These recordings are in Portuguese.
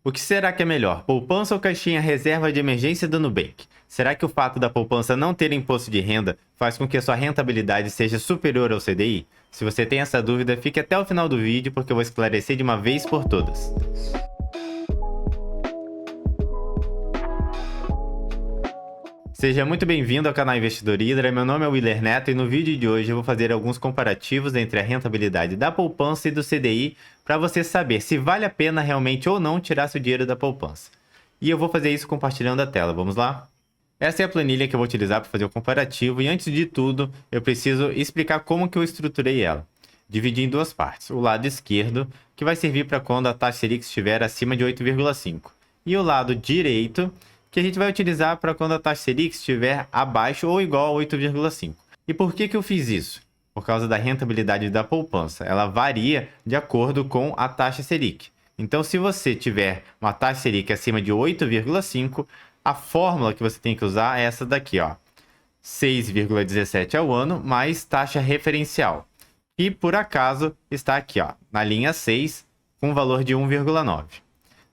O que será que é melhor, poupança ou caixinha reserva de emergência do Nubank? Será que o fato da poupança não ter imposto de renda faz com que a sua rentabilidade seja superior ao CDI? Se você tem essa dúvida, fique até o final do vídeo porque eu vou esclarecer de uma vez por todas. Seja muito bem-vindo ao canal Investidor Hydra, meu nome é Willer Neto e no vídeo de hoje eu vou fazer alguns comparativos entre a rentabilidade da poupança e do CDI para você saber se vale a pena realmente ou não tirar seu dinheiro da poupança. E eu vou fazer isso compartilhando a tela, vamos lá? Essa é a planilha que eu vou utilizar para fazer o comparativo e antes de tudo eu preciso explicar como que eu estruturei ela. Dividi em duas partes, o lado esquerdo, que vai servir para quando a taxa Selic estiver acima de 8,5 e o lado direito, que a gente vai utilizar para quando a taxa Selic estiver abaixo ou igual a 8,5. E por que eu fiz isso? Por causa da rentabilidade da poupança. Ela varia de acordo com a taxa Selic. Então, se você tiver uma taxa Selic acima de 8,5, a fórmula que você tem que usar é essa daqui, ó. 6,17 ao ano mais taxa referencial. E, por acaso, está aqui, ó, na linha 6, com valor de 1,9.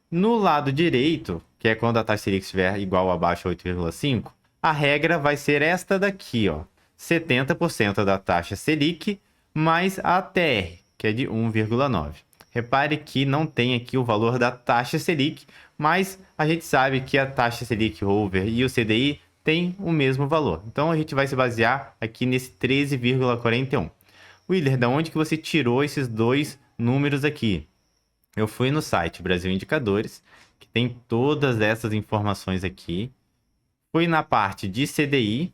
No lado direito, que é quando a taxa Selic estiver igual ou abaixo de 8,5, a regra vai ser esta daqui, ó, 70% da taxa Selic mais a TR, que é de 1,9. Repare que não tem aqui o valor da taxa Selic, mas a gente sabe que a taxa Selic over e o CDI têm o mesmo valor. Então a gente vai se basear aqui nesse 13,41. Willer, da onde que você tirou esses dois números aqui? Eu fui no site Brasil Indicadores, que tem todas essas informações aqui. Fui na parte de CDI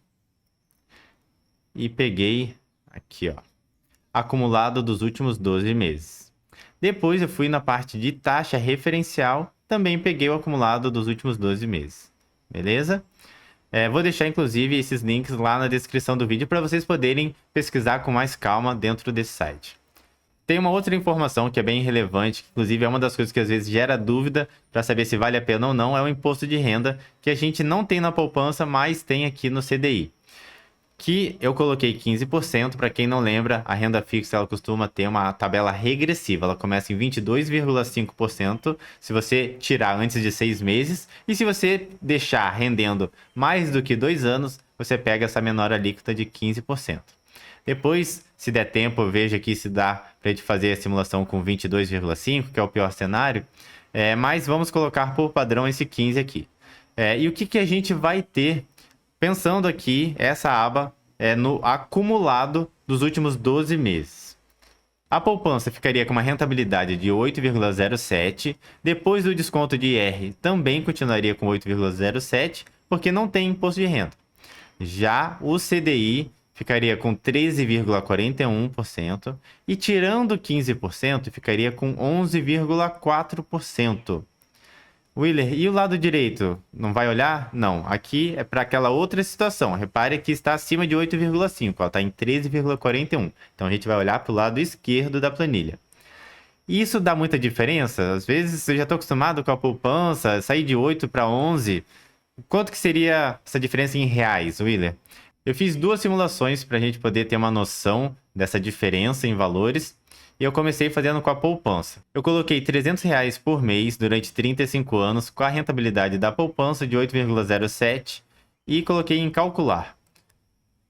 e peguei aqui, ó, acumulado dos últimos 12 meses. Depois eu fui na parte de taxa referencial, também peguei o acumulado dos últimos 12 meses. Beleza? Vou deixar inclusive esses links lá na descrição do vídeo para vocês poderem pesquisar com mais calma dentro desse site. Tem uma outra informação que é bem relevante, que inclusive é uma das coisas que às vezes gera dúvida para saber se vale a pena ou não, é o imposto de renda, que a gente não tem na poupança, mas tem aqui no CDI. Que eu coloquei 15%, para quem não lembra, a renda fixa ela costuma ter uma tabela regressiva, ela começa em 22,5% se você tirar antes de 6 meses, e se você deixar rendendo mais do que 2 anos, você pega essa menor alíquota de 15%. Depois, se der tempo, eu vejo aqui se dá para a gente fazer a simulação com 22,5, que é o pior cenário. Mas vamos colocar por padrão esse 15 aqui. E o que a gente vai ter, pensando aqui, essa aba no acumulado dos últimos 12 meses. A poupança ficaria com uma rentabilidade de 8,07. Depois do desconto de IR, também continuaria com 8,07, porque não tem imposto de renda. Já o CDI ficaria com 13,41% e tirando 15% ficaria com 11,4%. Willer, e o lado direito? Não vai olhar? Não, aqui é para aquela outra situação. Repare que está acima de 8,5, está em 13,41. Então a gente vai olhar para o lado esquerdo da planilha. Isso dá muita diferença? Às vezes eu já estou acostumado com a poupança, sair de 8 para 11. Quanto que seria essa diferença em reais, Willer? Eu fiz duas simulações para a gente poder ter uma noção dessa diferença em valores e eu comecei fazendo com a poupança. Eu coloquei R$300 por mês durante 35 anos com a rentabilidade da poupança de 8,07 e coloquei em calcular.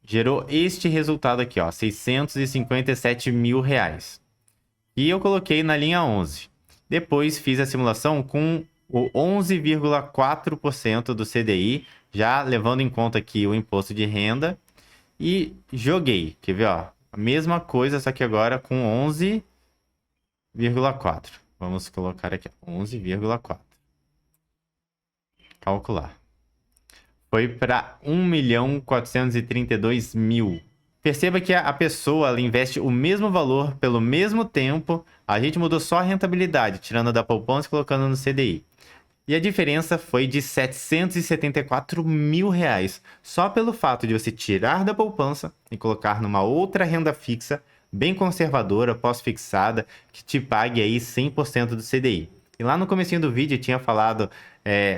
Gerou este resultado aqui, ó, R$657 mil. E eu coloquei na linha 11. Depois fiz a simulação com o 11,4% do CDI, já levando em conta aqui o imposto de renda, e joguei, quer ver, ó, a mesma coisa, só que agora com 11,4. Vamos colocar aqui, 11,4. Calcular. Foi para 1.432.000. Perceba que a pessoa ela investe o mesmo valor pelo mesmo tempo, a gente mudou só a rentabilidade, tirando da poupança e colocando no CDI. E a diferença foi de R$774 mil, só pelo fato de você tirar da poupança e colocar numa outra renda fixa, bem conservadora, pós-fixada, que te pague aí 100% do CDI. E lá no comecinho do vídeo eu tinha falado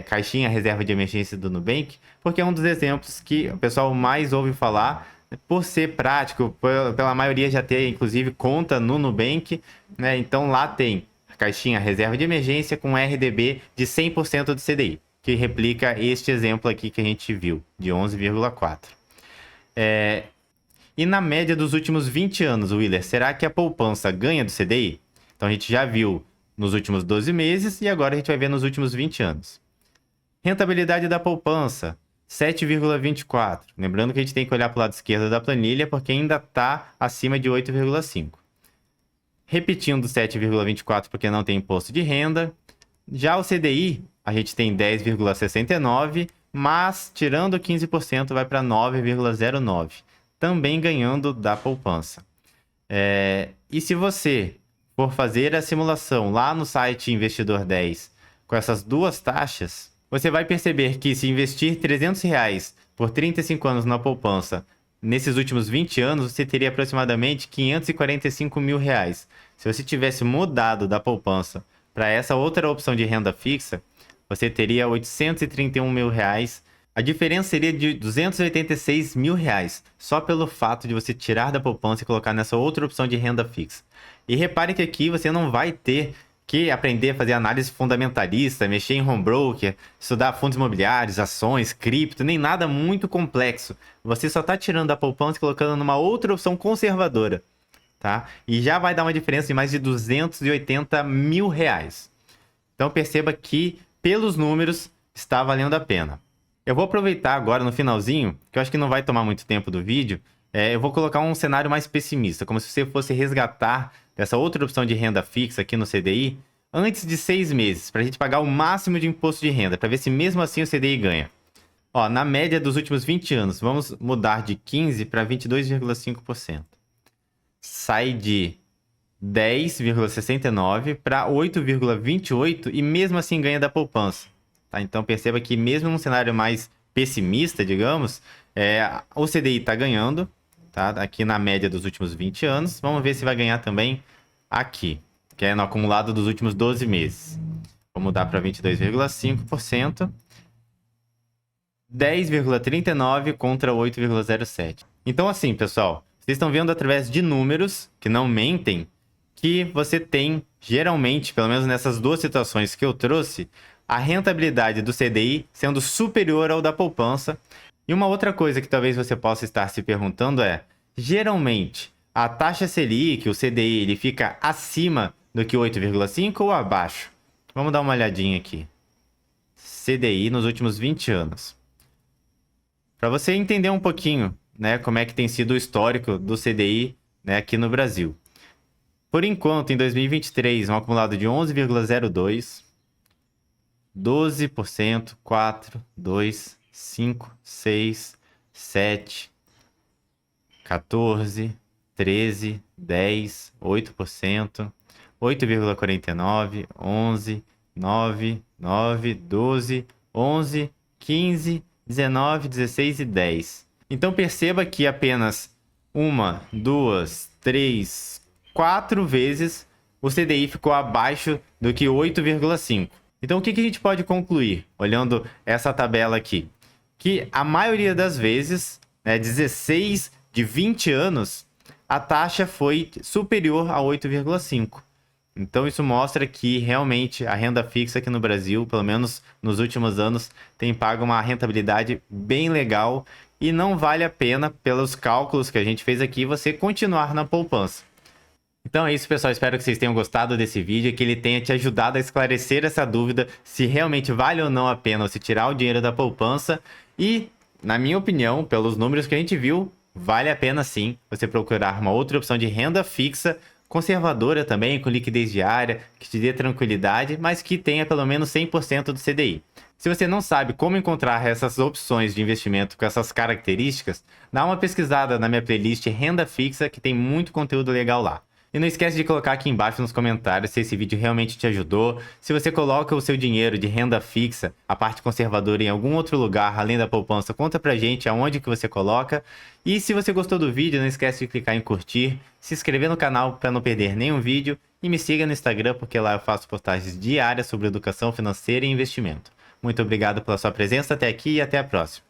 caixinha reserva de emergência do Nubank, porque é um dos exemplos que o pessoal mais ouve falar, por ser prático, pela maioria já ter inclusive conta no Nubank, né? Então lá tem caixinha reserva de emergência com RDB de 100% do CDI, que replica este exemplo aqui que a gente viu, de 11,4. E na média dos últimos 20 anos, Willer, será que a poupança ganha do CDI? Então a gente já viu nos últimos 12 meses e agora a gente vai ver nos últimos 20 anos. Rentabilidade da poupança, 7,24. Lembrando que a gente tem que olhar para o lado esquerdo da planilha porque ainda está acima de 8,5. Repetindo 7,24 porque não tem imposto de renda. Já o CDI, a gente tem 10,69, mas tirando 15% vai para 9,09. Também ganhando da poupança. E se você for fazer a simulação lá no site Investidor 10 com essas duas taxas, você vai perceber que se investir R$300 por 35 anos na poupança, nesses últimos 20 anos, você teria aproximadamente R$545 mil. Se você tivesse mudado da poupança para essa outra opção de renda fixa, você teria R$831 mil. A diferença seria de R$286 mil, só pelo fato de você tirar da poupança e colocar nessa outra opção de renda fixa. E repare que aqui você não vai ter que aprender a fazer análise fundamentalista, mexer em home broker, estudar fundos imobiliários, ações, cripto, nem nada muito complexo. Você só está tirando da poupança e colocando numa outra opção conservadora, tá? E já vai dar uma diferença de mais de R$280 mil. Então perceba que, pelos números, está valendo a pena. Eu vou aproveitar agora no finalzinho, que eu acho que não vai tomar muito tempo do vídeo, eu vou colocar um cenário mais pessimista, como se você fosse resgatar dessa outra opção de renda fixa aqui no CDI antes de 6 meses, para a gente pagar o máximo de imposto de renda, para ver se mesmo assim o CDI ganha. Ó, na média dos últimos 20 anos, vamos mudar de 15% para 22,5%. Sai de 10,69% para 8,28% e mesmo assim ganha da poupança. Tá? Então perceba que mesmo num cenário mais pessimista, digamos, o CDI está ganhando, tá? Aqui na média dos últimos 20 anos. Vamos ver se vai ganhar também aqui, que é no acumulado dos últimos 12 meses. Vou mudar para 22,5%. 10,39 contra 8,07. Então assim, pessoal, vocês estão vendo através de números que não mentem que você tem, geralmente, pelo menos nessas duas situações que eu trouxe, a rentabilidade do CDI sendo superior ao da poupança. E uma outra coisa que talvez você possa estar se perguntando geralmente, a taxa Selic, o CDI, ele fica acima do que 8,5 ou abaixo? Vamos dar uma olhadinha aqui. CDI nos últimos 20 anos. Para você entender um pouquinho, né, como é que tem sido o histórico do CDI, né, aqui no Brasil. Por enquanto, em 2023, um acumulado de 11,02%, 12%, 4%, 2%, 5%, 6%, 7%, 14%, 13%, 10%, 8%, 8,49%, 11%, 9%, 9%, 12%, 11%, 15%, 19%, 16% e 10%. Então perceba que apenas 1, 2, 3, 4 vezes o CDI ficou abaixo do que 8,5%. Então o que a gente pode concluir, olhando essa tabela aqui? Que a maioria das vezes, 16 de 20 anos, a taxa foi superior a 8,5%. Então isso mostra que realmente a renda fixa aqui no Brasil, pelo menos nos últimos anos, tem pago uma rentabilidade bem legal e não vale a pena, pelos cálculos que a gente fez aqui, você continuar na poupança. Então é isso, pessoal. Espero que vocês tenham gostado desse vídeo, que ele tenha te ajudado a esclarecer essa dúvida se realmente vale ou não a pena você tirar o dinheiro da poupança. E, na minha opinião, pelos números que a gente viu, vale a pena sim você procurar uma outra opção de renda fixa, conservadora também, com liquidez diária, que te dê tranquilidade, mas que tenha pelo menos 100% do CDI. Se você não sabe como encontrar essas opções de investimento com essas características, dá uma pesquisada na minha playlist Renda Fixa, que tem muito conteúdo legal lá. E não esquece de colocar aqui embaixo nos comentários se esse vídeo realmente te ajudou, se você coloca o seu dinheiro de renda fixa, a parte conservadora, em algum outro lugar, além da poupança, conta pra gente aonde que você coloca. E se você gostou do vídeo, não esquece de clicar em curtir, se inscrever no canal para não perder nenhum vídeo e me siga no Instagram, porque lá eu faço postagens diárias sobre educação financeira e investimento. Muito obrigado pela sua presença até aqui e até a próxima.